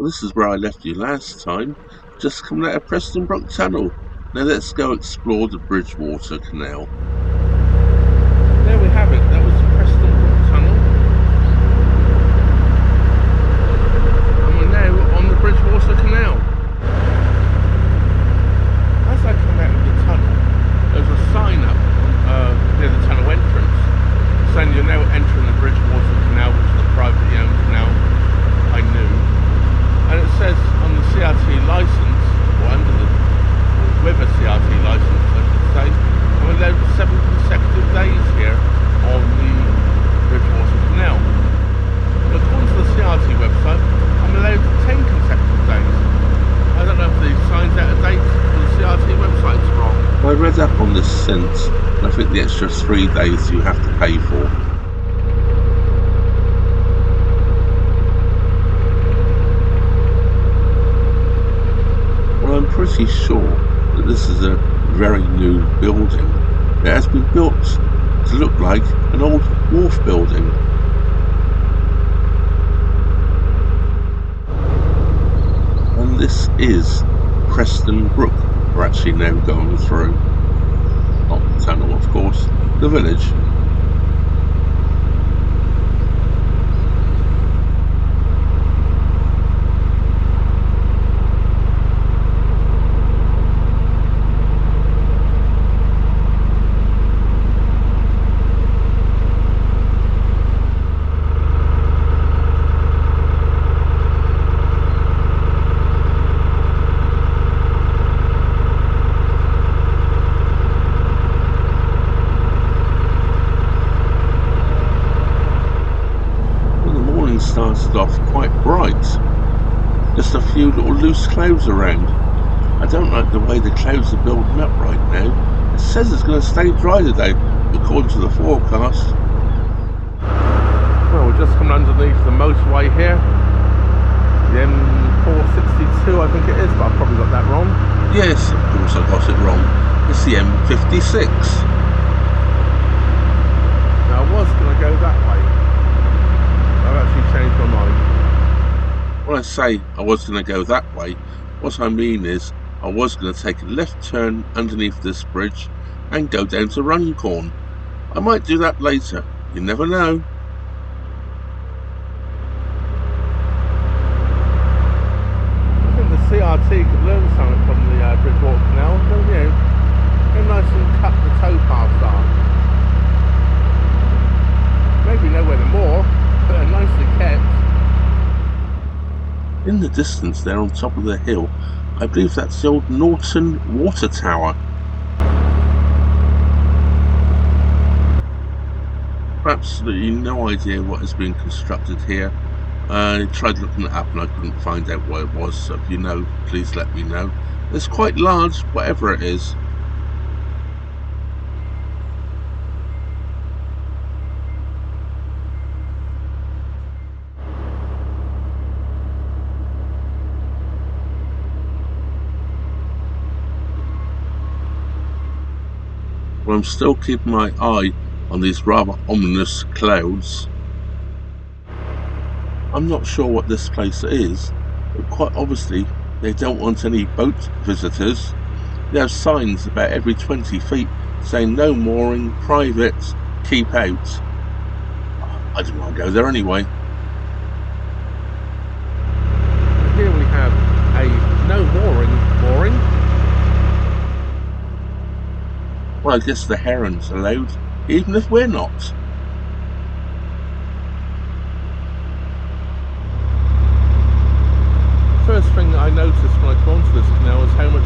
this is where I left you last time, just coming out of Preston Brook Tunnel. Now let's go explore the Bridgewater Canal. There we have it, that was Preston Brook Tunnel. And we're now on the Bridgewater Canal. As I come out of the tunnel, there's a sign up near the tunnel entrance saying you're now entering the Bridgewater Canal, which is a privately owned canal, I knew. And it says on the CRT licence, or with a CRT licence I should say, I'm allowed 7 consecutive days here on the Bridgewater Canal. And according to the CRT website, I'm allowed 10 consecutive days. I don't know if the sign's out of date or the CRT website's wrong. I read up on this since, and I think the extra 3 days you have to pay for. Well, I'm pretty sure that this is a very new building. It has been built to look like an old wharf building. And this is Preston Brook we're actually now going through. Not the tunnel, of course, the village. Started off quite bright, just a few little loose clouds around. I don't like the way the clouds are building up right now. It says it's going to stay dry today according to the forecast. Well, we're just coming underneath the motorway here, the M462 I think it is, but I've probably got that wrong. Yes, of course I got it wrong. It's the M56. Now I was going to go that way. I've actually changed my mind. When I say I was going to go that way, what I mean is I was going to take a left turn underneath this bridge and go down to Runcorn. I might do that later, you never know. I think the CRT could learn something from the Bridgewater Canal, don't you? How nice and cut the towpaths are. Maybe nowhere the more. They're nicely kept. In the distance there on top of the hill, I believe that's the old Norton Water Tower. Absolutely no idea what is being constructed here. I tried looking it up and I couldn't find out what it was, so if you know, please let me know. It's quite large, whatever it is. Well, I'm still keeping my eye on these rather ominous clouds. I'm not sure what this place is, but quite obviously they don't want any boat visitors. They have signs about every 20 feet saying no mooring, private, keep out. I didn't want to go there anyway. Here we have a no mooring. Well, I guess the herons allowed, even if we're not. First thing that I noticed when I come onto this canal is how much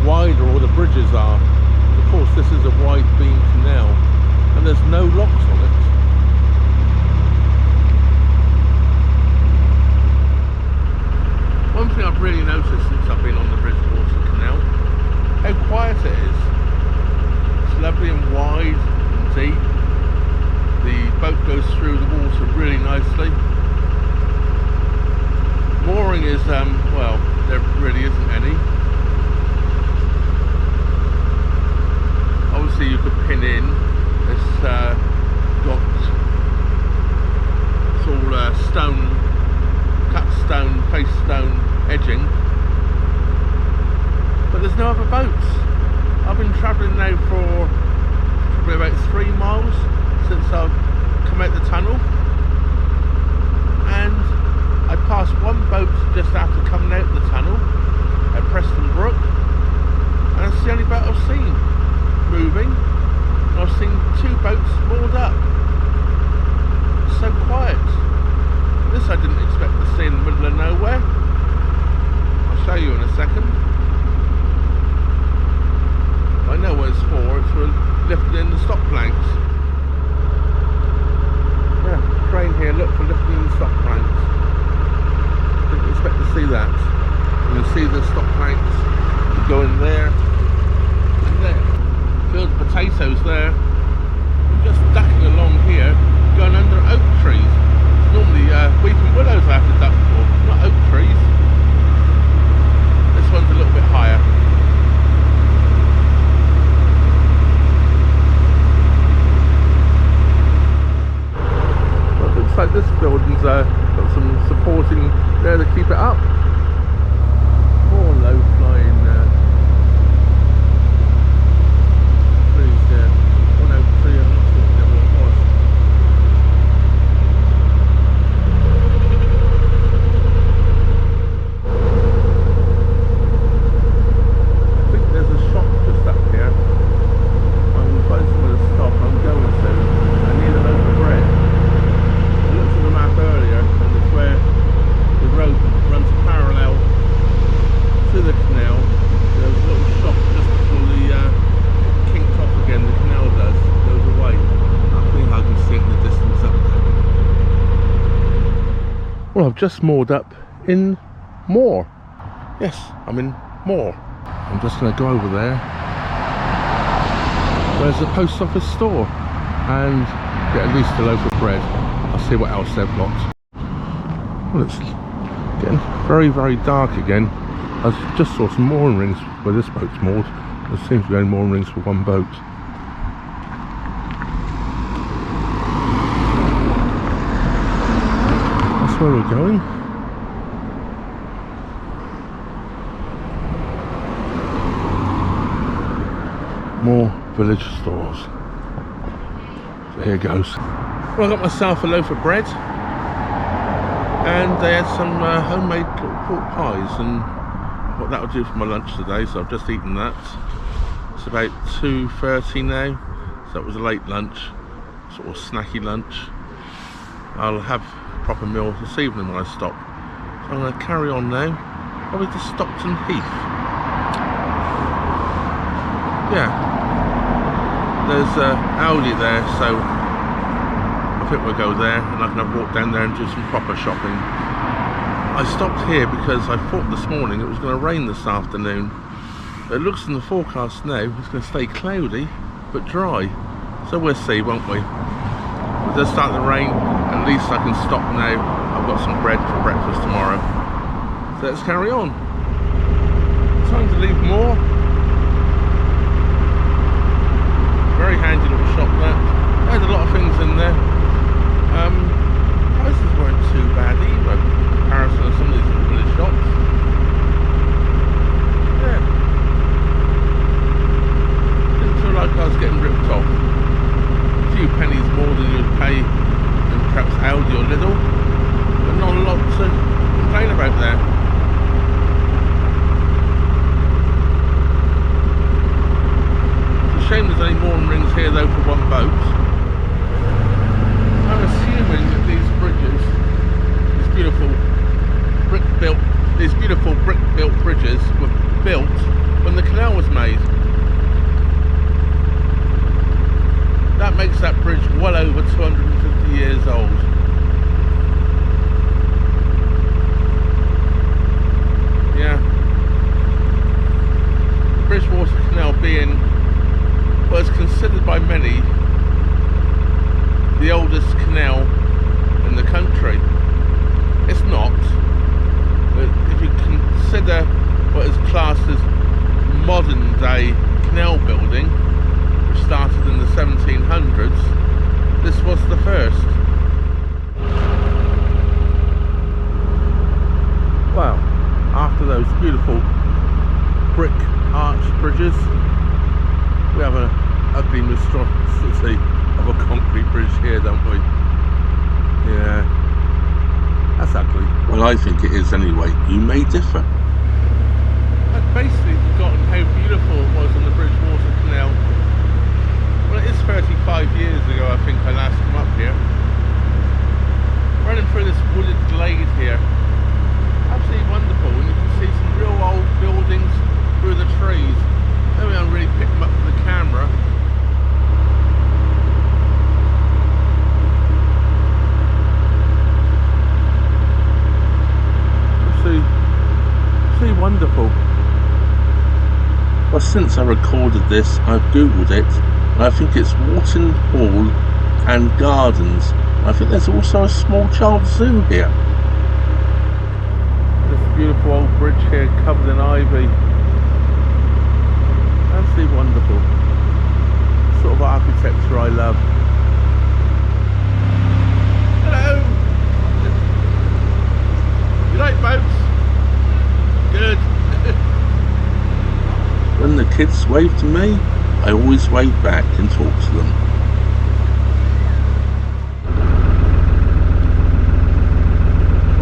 wider all the bridges are. Of course, this is a wide beam canal, and there's no locks on it. One thing I've really noticed since I've been on the Bridgewater Canal, how quiet it is. It's lovely and wide and deep. The boat goes through the water really nicely. Mooring is, well, there really isn't any. Obviously you could pin in. It's all stone, cut stone, face stone I've been travelling now for probably about 3 miles since I've come out the tunnel, and I passed one boat just after coming out the tunnel at Preston Brook, and that's the only boat I've seen moving, and I've seen 2 boats moored up. It's so quiet. This I didn't expect to see in the middle of nowhere. I'll show you in a second. I know what it's for. It's for lifting in the stop planks. Yeah, crane here, look, for lifting in the stop planks. Didn't expect to see that. You can see the stop planks going there and there. Field of potatoes there. I'm just ducking along here, going under oak trees. Normally weeping willows I have to duck for, not oak trees. This one's a little bit higher. Well, it looks like this building's got some supporting there to keep it up. More low flying trees there. One oak tree, I'm not sure what the other one was. Well, I've just moored up in Moor. Yes, I'm in Moor. I'm just going to go over there. There's a post office store and get at least a loaf of bread. I'll see what else they've got. Well, it's getting very, very dark again. I just saw some mooring rings where this boat's moored. There seems to be only mooring rings for one boat. That's where we're going. More village stores. So here goes. Well, I got myself a loaf of bread, and they had some homemade little pork pies, and what that would do for my lunch today. So I've just eaten that. It's about 2:30 now, so it was a late lunch, sort of snacky lunch. I'll have a proper meal this evening when I stop. So I'm going to carry on now, probably to Stockton Heath. Yeah, there's Aldi there, so I think we'll go there, and I can have a walk down there and do some proper shopping. I stopped here because I thought this morning it was going to rain this afternoon. It looks in the forecast now it's going to stay cloudy but dry, so we'll see, won't we? If it does start to rain, at least I can stop now. I've got some bread for breakfast tomorrow. So let's carry on. Time to leave Moor. Very handy little shop there. There's a lot of things in there. Prices weren't too bad either in comparison to some of these little village shops. Yeah. Didn't feel like I was getting ripped off. A few pennies more than you'd pay in perhaps Aldi or Lidl, but not a lot to complain about there. Shame there's only mooring rings here though for one boat. I'm assuming that these bridges, these beautiful brick built bridges were built when the canal was made. That makes that bridge well over 250 years old. Yeah. The Bridgewater Canal being, well, it's considered by many We have an ugly monstrosity of a concrete bridge here, don't we? Yeah, that's ugly. Well, I think it is anyway. You may differ. I've basically forgotten how beautiful it was on the Bridgewater Canal. Well, it is 35 years ago, I think, I last come up here. Running through this wooded glade here. Absolutely wonderful, and you can see some real old buildings through the trees. Maybe I'll really pick them up with the camera. Absolutely wonderful. Well, since I recorded this, I've googled it, and I think it's Wharton Hall and Gardens. I think there's also a small child zoo here. This beautiful old bridge here covered in ivy. Absolutely wonderful. Sort of architecture I love. Hello! You like boats? Good. When the kids wave to me, I always wave back and talk to them.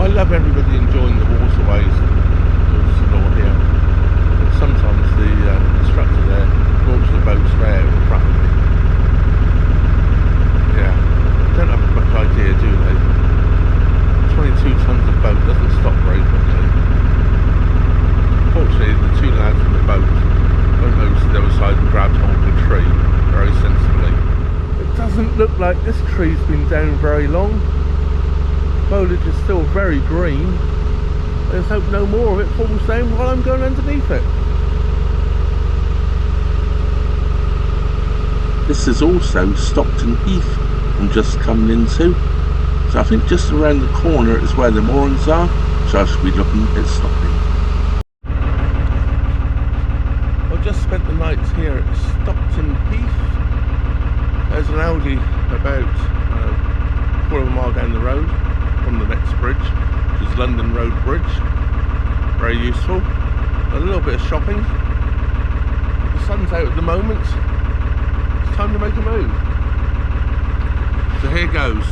I love everybody enjoying the waterways of the law here. But sometimes the instructor there launches the boats there in front of me. Yeah, don't have much idea, do they? 22 tons of boat doesn't stop very quickly. Fortunately, the two lads in the boat went over to the other side and grabbed hold of the tree very sensibly. It doesn't look like this tree's been down very long. Foliage is still very green. Let's hope no more of it falls down while I'm going underneath it. This is also Stockton Heath I'm just coming into. So I think just around the corner is where the moorings are, so I should be looking at stopping. I've just spent the night here at Stockton Heath. There's an Audi about a quarter of a mile down the road from the next bridge, which is London Road Bridge. Very useful. A little bit of shopping. The sun's out at the moment. It's time to make a move. So here goes.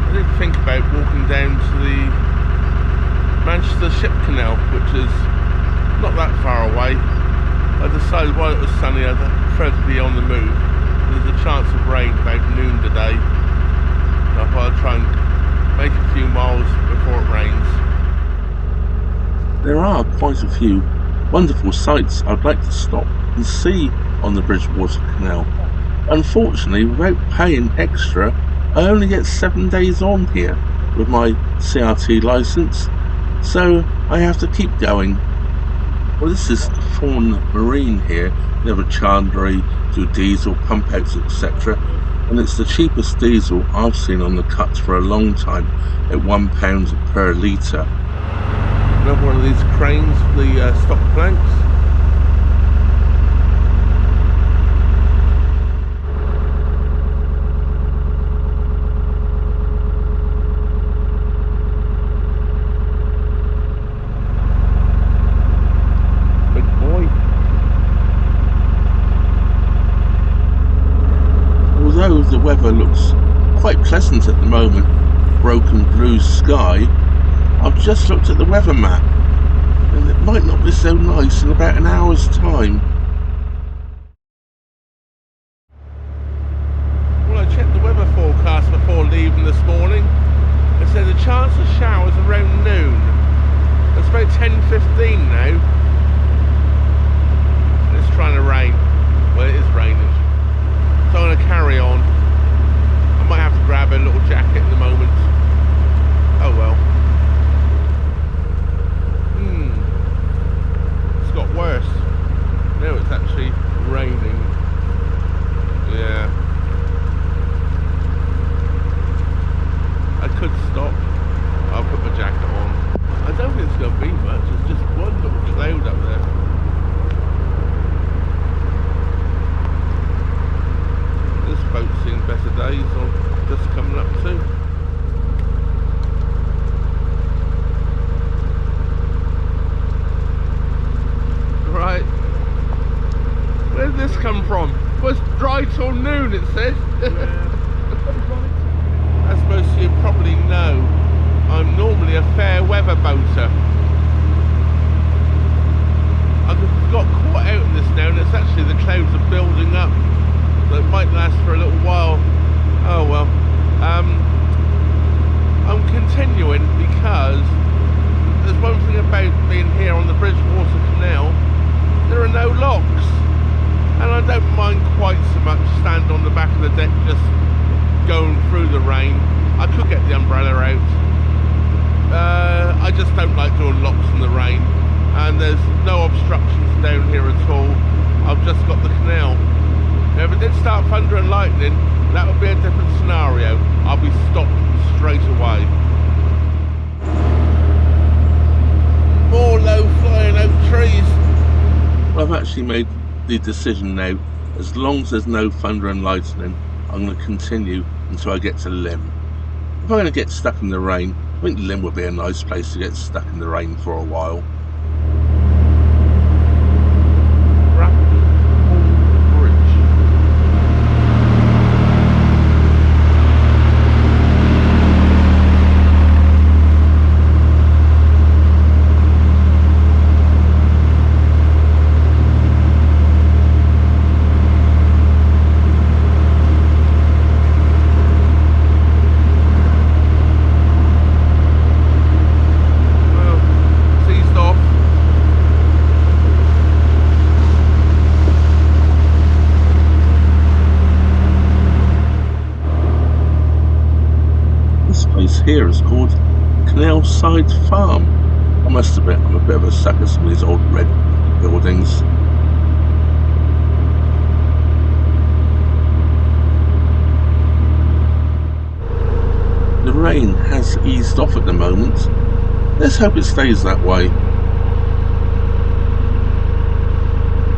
I did think about walking down to the Manchester Ship Canal, which is not that far away. I decided while it was sunny I'd prefer to be on the move. There's a chance of rain about noon today. I thought I'd try and make a few miles before it rains. There are quite a few wonderful sights I'd like to stop and see on the Bridgewater Canal. Unfortunately, without paying extra, I only get 7 days on here with my CRT licence, so I have to keep going. Well, this is Fawn Marine here. They have a chandlery, do diesel, pump outs, etc. And it's the cheapest diesel I've seen on the cut for a long time, at £1 per litre. Another one of these cranes, the stock planks. Although the weather looks quite pleasant at the moment, broken blue sky, I've just looked at the weather map and it might not be so nice in about an hour's time. Well, I checked the weather forecast before leaving this morning. It said a chance of showers around noon. It's about 10:15 now. It's trying to rain. Well, it is raining. So I'm going to carry on. I might have to grab a little jacket in the moment. Oh well. It's got worse. Now it's actually raining. Yeah. I could stop. I'll put my it said. Yeah. As most of you probably know, I'm normally a fair weather boater. I got caught out in this now, and it's actually the clouds are building up, so it might last for a little while. Oh well. I'm continuing because there's one thing about being here on the Bridgewater Canal. There are no locks, and I don't mind quite so much stand on the back of the deck just going through the rain. I could get the umbrella out. I just don't like doing locks in the rain, and there's no obstructions down here at all. I've just got the canal. Now, if it did start thunder and lightning, that would be a different scenario. I'll be stopped straight away. More low flying oak trees. Well, I've actually made the decision now. As long as there's no thunder and lightning, I'm going to continue until I get to Lymm. If I'm going to get stuck in the rain, I think Lymm would be a nice place to get stuck in the rain for a while. Here is called Canal Side Farm. I must admit, I'm a bit of a sucker for some of these old red buildings. The rain has eased off at the moment. Let's hope it stays that way.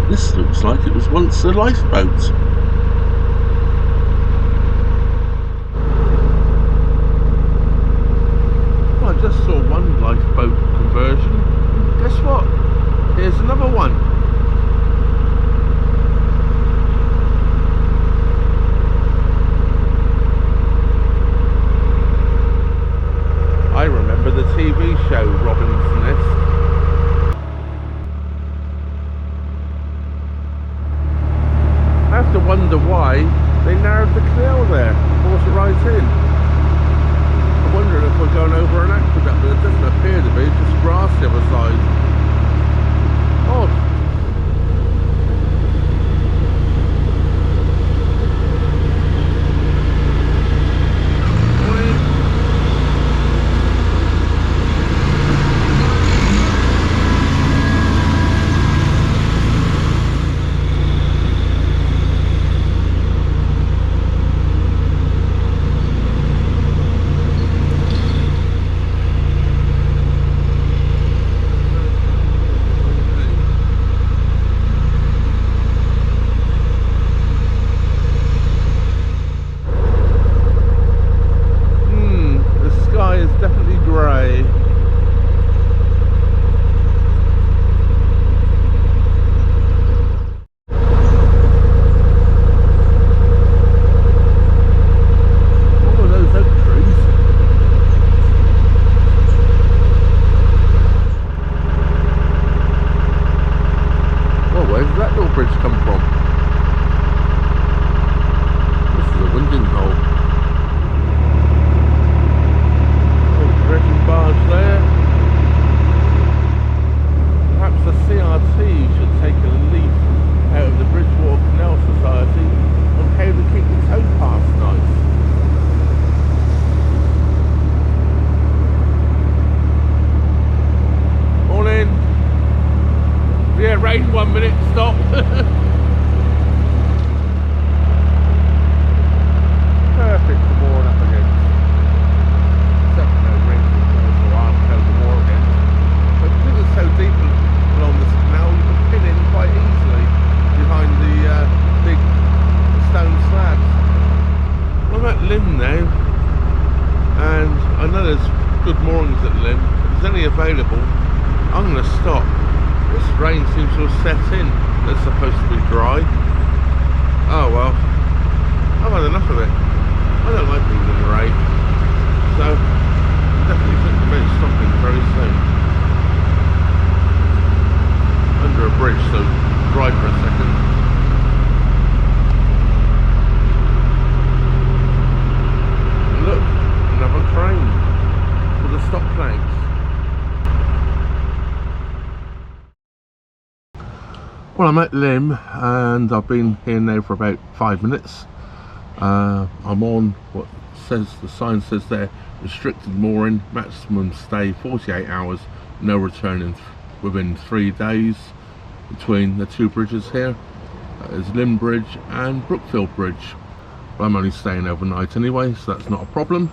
This looks like it was once a lifeboat. I just saw one lifeboat conversion. Guess what? Here's another one. I remember the TV show Robin's Nest. I have to wonder why they narrowed the canal there, brought it right in. I'm wondering if we're going over an aqueduct, but it doesn't appear to be, just grass the other side. Odd. rain 1 minute, stop. Perfect for mooring up against. Except no rain for a while until the moor again. But because it's so deep along this canal, you can pin in quite easily behind the big stone slabs. I'm at Lymm now, and I know there's good moorings at Lymm. If there's any available, I'm going to stop. This rain seems to have set in. It's supposed to be dry. Oh well. I've had enough of it. I don't like being in the rain. So, definitely think about stopping very soon. Under a bridge, so drive for a second. And look, another crane for the stop planks. Well, I'm at Lymm and I've been here now for about 5 minutes. I'm on what says, the sign says there, restricted mooring, maximum stay 48 hours, no returning within 3 days between the two bridges here. There's Lymm Bridge and Brookfield Bridge. But I'm only staying overnight anyway, so that's not a problem.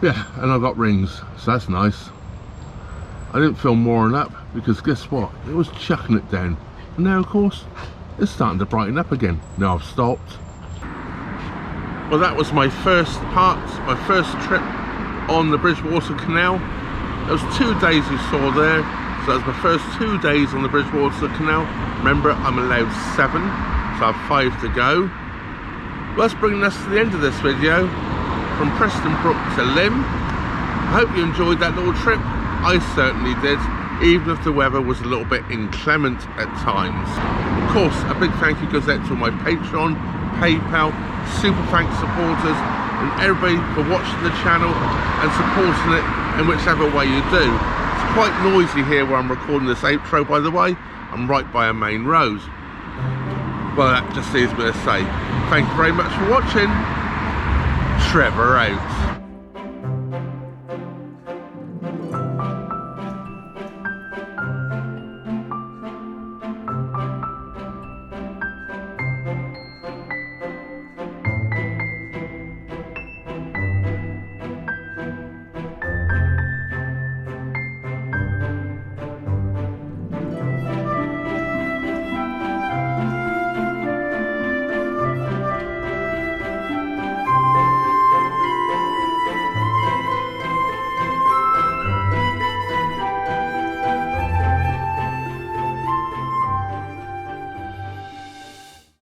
Yeah, and I've got rings, so that's nice. I didn't film mooring up because guess what? It was chucking it down. And now, of course, it's starting to brighten up again. Now I've stopped. Well, that was my first trip on the Bridgewater Canal. Those 2 days you saw there. So that's my first 2 days on the Bridgewater Canal. Remember, I'm allowed 7, so I have 5 to go. Well, that's bringing us to the end of this video. From Preston Brook to Lymm. I hope you enjoyed that little trip. I certainly did, even if the weather was a little bit inclement at times. Of course, a big thank you goes out to my Patreon, PayPal, Super Thanks supporters, and everybody for watching the channel and supporting it in whichever way you do. It's quite noisy here where I'm recording this outro, by the way. I'm right by a main road. Well, that just leaves me to say, thank you very much for watching. Trevor out.